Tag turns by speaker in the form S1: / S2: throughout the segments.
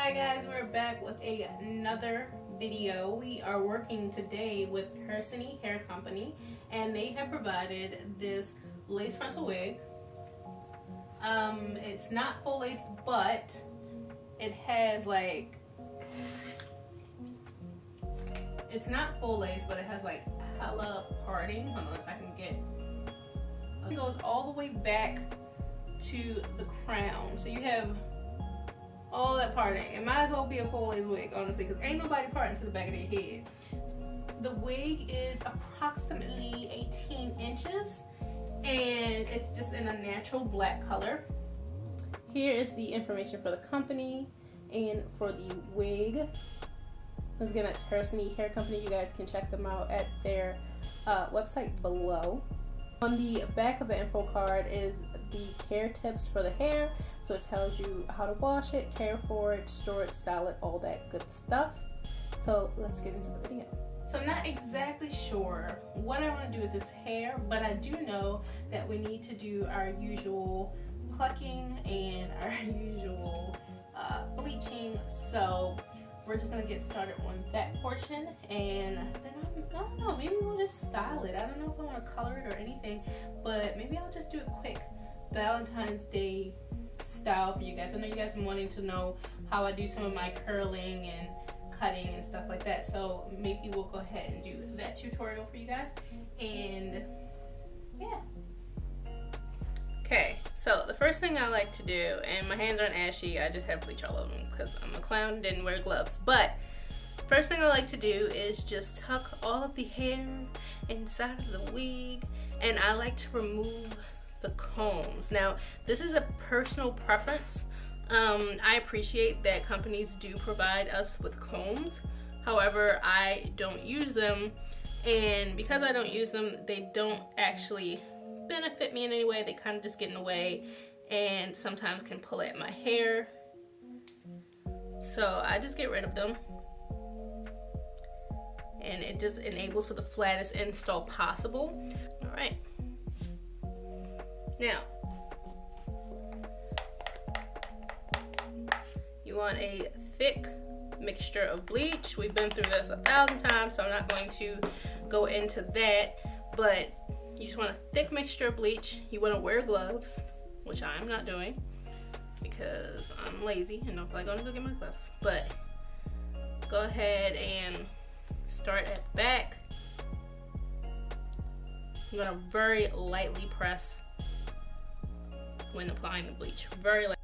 S1: Hi guys, we're back with another video. We are working today with Sanny Hair Company, and they have provided this lace frontal wig. It's not full lace, but it has like, it's not full lace, but it has like hella parting. Hold on if I can get, it goes all the way back to the crown. So you have all that parting. It might as well be a full lace wig, honestly, because ain't nobody parting to the back of their head. The wig is approximately 18 inches and it's just in a natural black color. Here is the information for the company and for the wig. Once again, that's Sanny Hair Company. You guys can check them out at their website below. On the back of the info card is the care tips for the hair. So it tells you how to wash it, care for it, store it, style it, all that good stuff. So let's get into the video. So I'm not exactly sure what I want to do with this hair, but I do know that we need to do our usual plucking and our usual bleaching. So we're just gonna get started on that portion, and then I don't know, maybe we'll just style it. I don't know if I want to color it or anything, but maybe I'll just do a quick Valentine's Day style for you guys. I know you guys have been wanting to know how I do some of my curling and cutting and stuff like that, so maybe we'll go ahead and do that tutorial for you guys. And yeah. Okay, so the first thing I like to do, and my hands aren't ashy, I just have bleach all over them because I'm a clown and didn't wear gloves, but first thing I like to do is just tuck all of the hair inside of the wig, and I like to remove the combs. Now, this is a personal preference. I appreciate that companies do provide us with combs. However, I don't use them, and because I don't use them, they don't actually benefit me in any way. They kind of just get in the way and sometimes can pull at my hair. So I just get rid of them, and it just enables for the flattest install possible. All right. Now, you want a thick mixture of bleach. We've been through this 1,000 times, so I'm not going to go into that, but you just want a thick mixture of bleach. You want to wear gloves, which I'm not doing because I'm lazy and don't feel like going to go get my gloves. But go ahead and start at the back. I'm going to very lightly press when applying the bleach. Very light.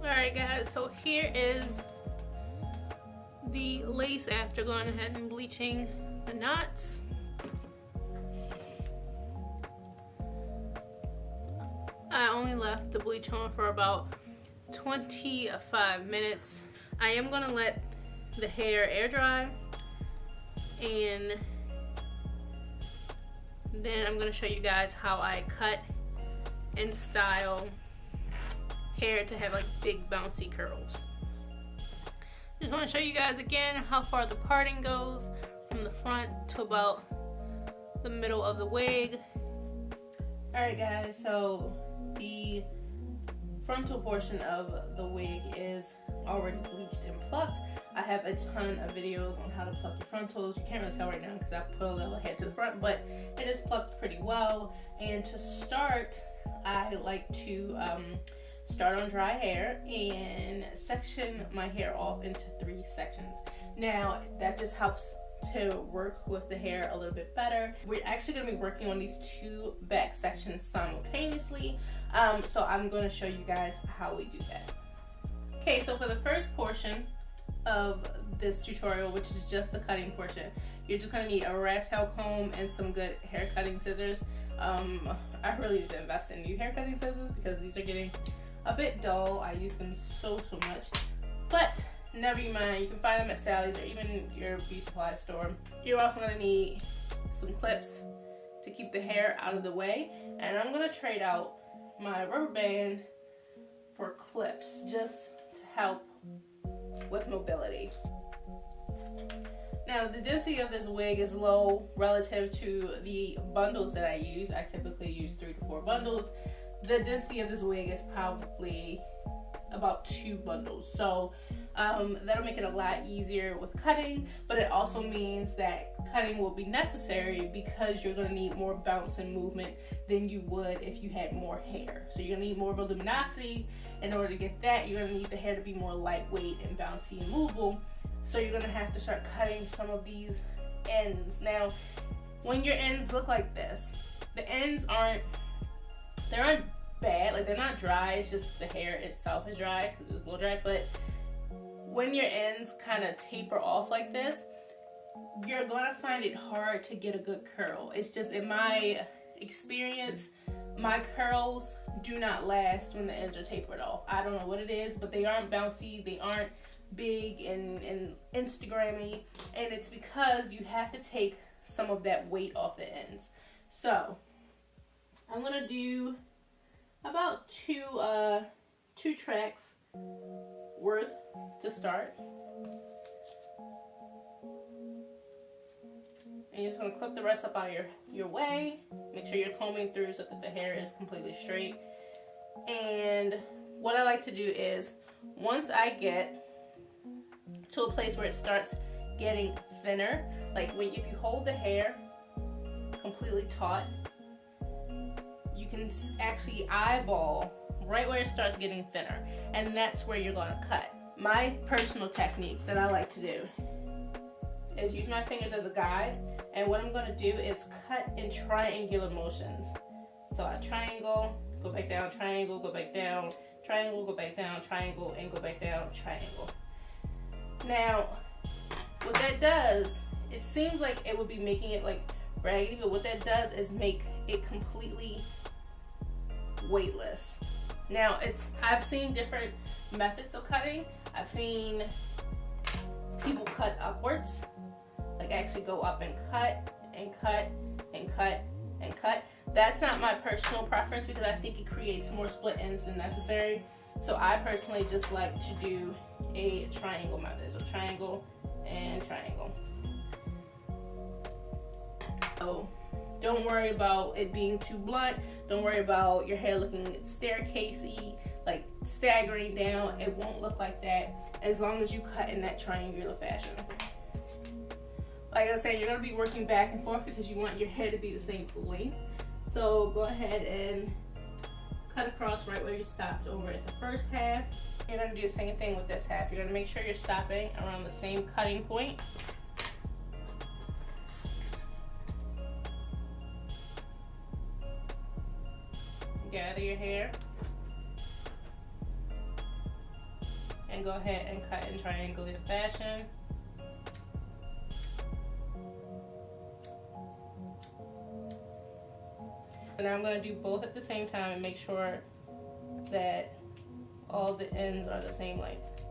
S1: Alright guys, so here is the lace after going ahead and bleaching the knots. I only left the bleach on for about 25 minutes. I am going to let the hair air dry, and then I'm going to show you guys how I cut and style hair to have like big bouncy curls. Just want to show you guys again how far the parting goes from the front to about the middle of the wig. Alright guys, so the frontal portion of the wig is already bleached and plucked. I have a ton of videos on how to pluck your frontals. You can't really tell right now because I put a little head to the front, but it is plucked pretty well. And to start, I like to start on dry hair and section my hair off into 3 sections. Now that just helps to work with the hair a little bit better. We're actually going to be working on these two back sections simultaneously, so I'm going to show you guys how we do that. Okay, so for the first portion of this tutorial, which is just the cutting portion, you're just going to need a rat tail comb and some good hair cutting scissors. I really need to invest in new hair cutting scissors because these are getting a bit dull. I use them so much, but never mind, you can find them at Sally's or even your beauty supply store. You're also going to need some clips to keep the hair out of the way, and I'm going to trade out my rubber band for clips just to help with mobility. Now the density of this wig is low relative to the bundles that I use. I typically use 3 to 4 bundles. The density of this wig is probably about 2 bundles, so that'll make it a lot easier with cutting, but it also means that cutting will be necessary because you're going to need more bounce and movement than you would if you had more hair. So you're going to need more voluminosity. In order to get that, you're going to need the hair to be more lightweight and bouncy and movable. So you're going to have to start cutting some of these ends. Now, when your ends look like this, the ends aren't bad, like they're not dry, it's just the hair itself is dry because it's blow dry. But when your ends kind of taper off like this, you're gonna find it hard to get a good curl. It's just, in my experience, my curls do not last when the ends are tapered off. I don't know what it is, but they aren't bouncy, they aren't big and Instagrammy, and it's because you have to take some of that weight off the ends. So I'm gonna do about two tracks worth to start. And you're just gonna clip the rest up out of your way. Make sure you're combing through so that the hair is completely straight. And what I like to do is, once I get to a place where it starts getting thinner, like if you hold the hair completely taut, you can actually eyeball right where it starts getting thinner, and that's where you're gonna cut. My personal technique that I like to do is use my fingers as a guide, and what I'm gonna do is cut in triangular motions. So I triangle, go back down, triangle, go back down, triangle, go back down, triangle, and go back down, triangle. Now, what that does, it seems like it would be making it like raggedy, but what that does is make it completely weightless. Now, I've seen different methods of cutting. I've seen people cut upwards, like actually go up and cut and cut and cut and cut. That's not my personal preference because I think it creates more split ends than necessary. So I personally just like to do a triangle method. So triangle and triangle. So don't worry about it being too blunt. Don't worry about your hair looking staircasey, like staggering down. It won't look like that as long as you cut in that triangular fashion. Like I was saying, you're going to be working back and forth because you want your hair to be the same length. So go ahead and cut across right where you stopped over at the first half. You're going to do the same thing with this half. You're going to make sure you're stopping around the same cutting point. Gather your hair and go ahead and cut in triangular fashion. And now I'm going to do both at the same time and make sure that all the ends are the same length.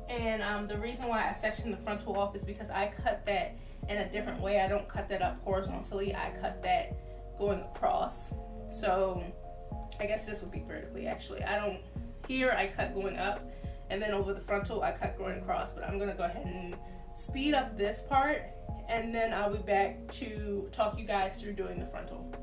S1: And the reason why I sectioned the frontal off is because I cut that in a different way. I don't cut that up horizontally, I cut that going across. So I guess this would be vertically actually. Here I cut going up, and then over the frontal I cut going across, but I'm gonna go ahead and speed up this part, and then I'll be back to talk you guys through doing the frontal.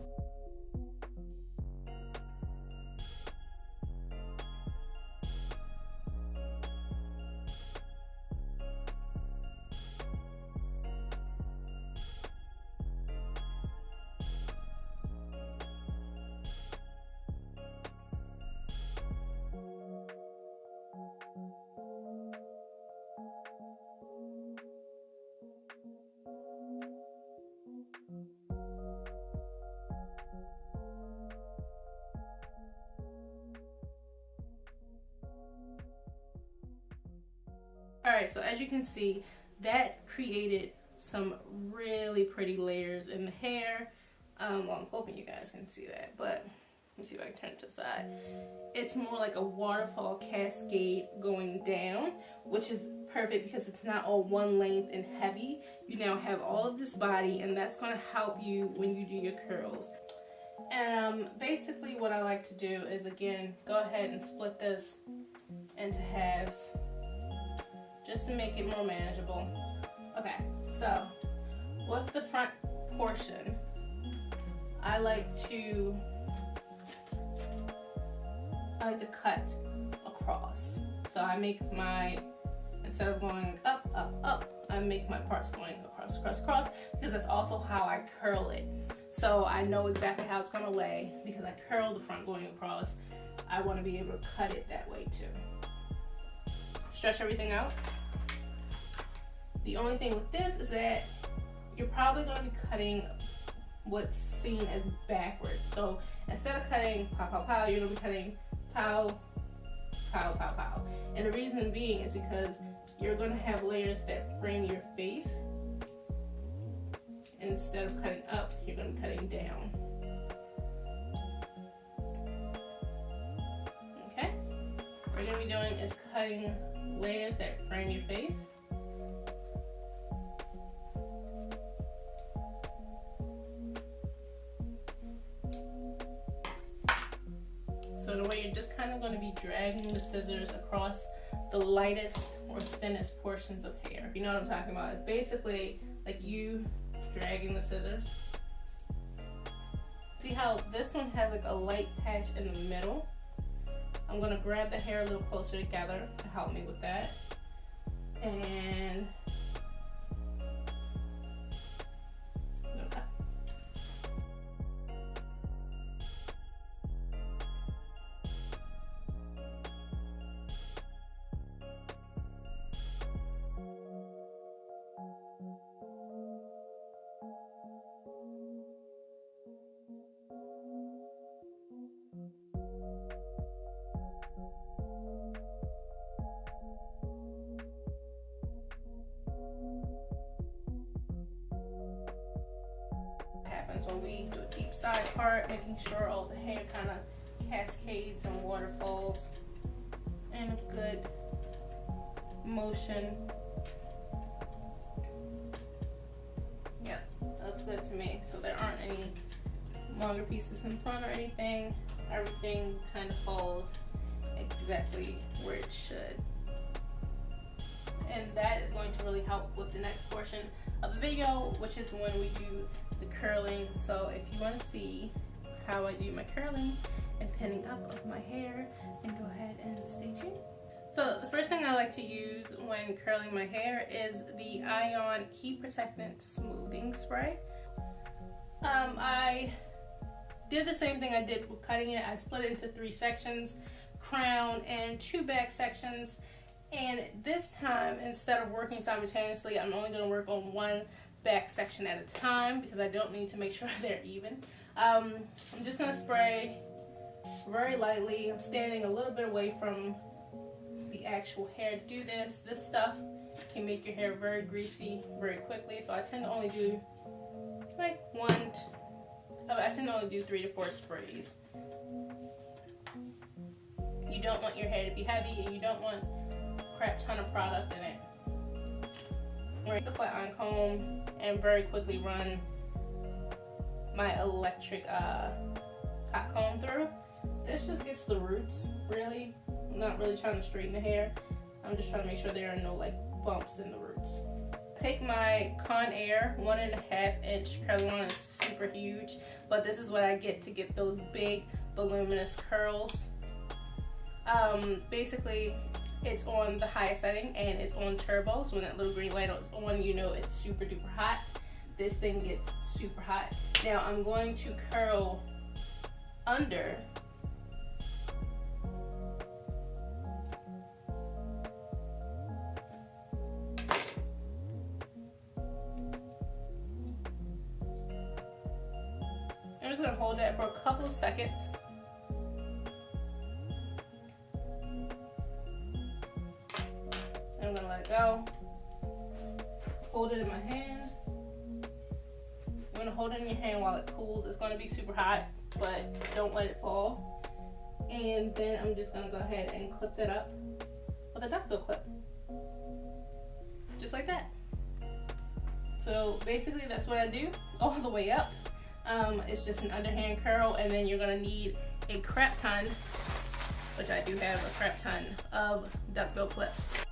S1: Alright, so as you can see, that created some really pretty layers in the hair. Well, I'm hoping you guys can see that, but let me see if I can turn it to the side. It's more like a waterfall cascade going down, which is perfect because it's not all one length and heavy. You now have all of this body, and that's going to help you when you do your curls. And basically what I like to do is, again, go ahead and split this into halves just to make it more manageable. Okay, so with the front portion, I like to cut across. So I make my, instead of going up, up, up, I make my parts going across, across, across, because that's also how I curl it. So I know exactly how it's gonna lay because I curl the front going across. I wanna be able to cut it that way too. Stretch everything out. The only thing with this is that you're probably gonna be cutting what's seen as backwards. So instead of cutting pow, pow, pow, you're gonna be cutting pow, pow, pow, pow. And the reason being is because you're gonna have layers that frame your face. And instead of cutting up, you're gonna be cutting down. Okay? What we're gonna be doing is cutting layers that frame your face. So in a way, you're just kind of going to be dragging the scissors across the lightest or thinnest portions of hair. You know what I'm talking about? It's basically like you dragging the scissors. See how this one has like a light patch in the middle? I'm going to grab the hair a little closer together to help me with that. And happens when we do a deep side part, making sure all the hair kind of cascades and waterfalls in a good motion. Yep, looks good to me. So there aren't any longer pieces in front or anything. Everything kind of falls exactly where it should. And that is going to really help with the next portion of the video, which is when we do the curling. So if you want to see how I do my curling and pinning up of my hair, then go ahead and stay tuned. So the first thing I like to use when curling my hair is the Ion Heat Protectant Smoothing Spray. I did the same thing I did with cutting it. I split it into 3 sections, crown and 2 back sections. And this time, instead of working simultaneously, I'm only going to work on 1 back section at a time because I don't need to make sure they're even. I'm just going to spray very lightly. I'm standing a little bit away from the actual hair to do this. This stuff can make your hair very greasy very quickly, so I tend to only do like 3 to 4 sprays. You don't want your hair to be heavy, and you don't want crap ton of product in it. Take a flat iron comb and very quickly run my electric hot comb through. This just gets the roots, really. I'm not really trying to straighten the hair. I'm just trying to make sure there are no like bumps in the roots. Take my Conair 1.5 inch curling iron. It's super huge, but this is what I get to get those big voluminous curls. Basically, it's on the highest setting and it's on turbo, so when that little green light is on, you know it's super duper hot. This thing gets super hot. Now I'm going to curl under. I'm just going to hold that for a couple of seconds. I'm gonna let it go, towel, hold it in my hand. You want to hold it in your hand while it cools. It's going to be super hot, but don't let it fall. And then I'm just going to go ahead and clip that up with a duckbill clip. Just like that. So basically that's what I do all the way up. It's just an underhand curl, and then you're going to need a crap ton, which I do have a crap ton of duckbill clips.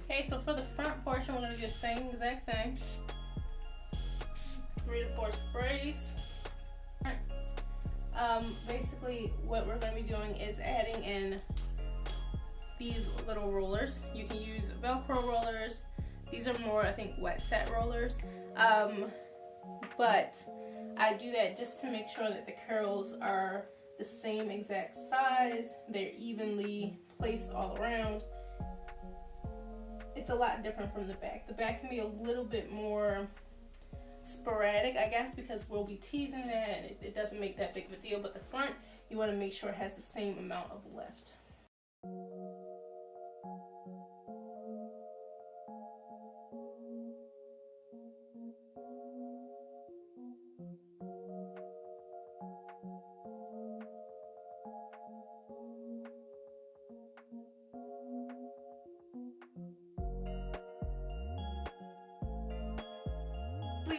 S1: Okay, so for the front portion, we're going to do the same exact thing. 3 to 4 sprays. Basically, what we're going to be doing is adding in these little rollers. You can use Velcro rollers. These are more, I think, wet set rollers. But I do that just to make sure that the curls are the same exact size. They're evenly placed all around. It's a lot different from the back. The back can be a little bit more sporadic, I guess, because we'll be teasing that and it doesn't make that big of a deal. But the front, you want to make sure it has the same amount of lift.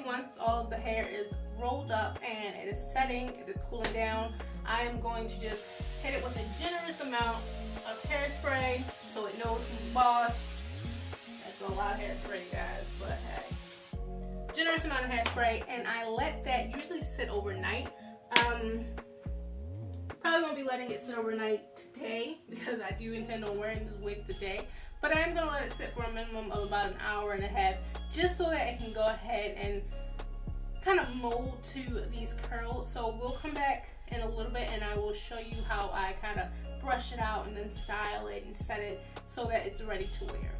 S1: Once all of the hair is rolled up and it is setting, it is cooling down, I am going to just hit it with a generous amount of hairspray so it knows who's boss. That's a lot of hairspray, guys, but hey. Generous amount of hairspray, and I let that usually sit overnight. Probably won't be letting it sit overnight today because I do intend on wearing this wig today. But I am going to let it sit for a minimum of about an hour and a half, just so that it can go ahead and kind of mold to these curls. So we'll come back in a little bit and I will show you how I kind of brush it out and then style it and set it so that it's ready to wear.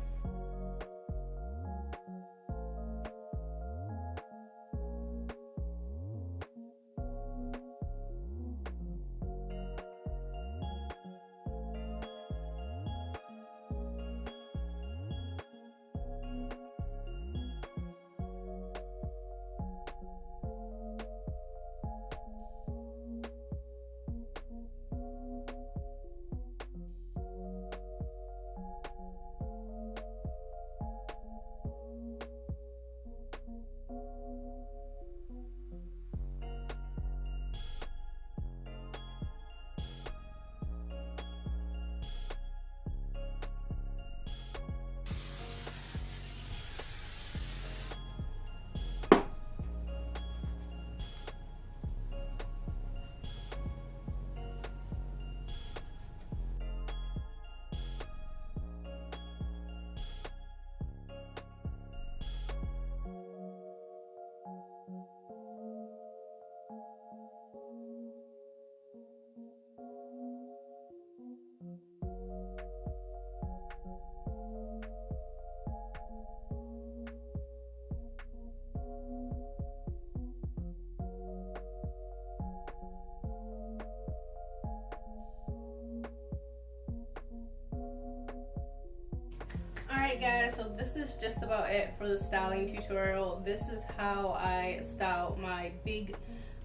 S1: Alright guys, so this is just about it for the styling tutorial. This is how I style my big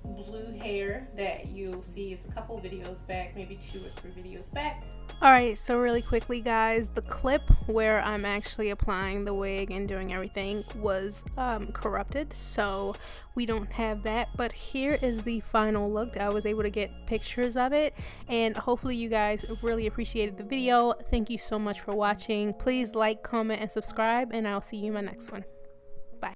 S1: blue hair that you'll see is a couple videos back, maybe 2 or 3 videos back. Alright, so really quickly guys, the clip where I'm actually applying the wig and doing everything was corrupted, so we don't have that, but here is the final look. I was able to get pictures of it, and hopefully you guys really appreciated the video. Thank you so much for watching. Please like, comment, and subscribe, and I'll see you in my next one.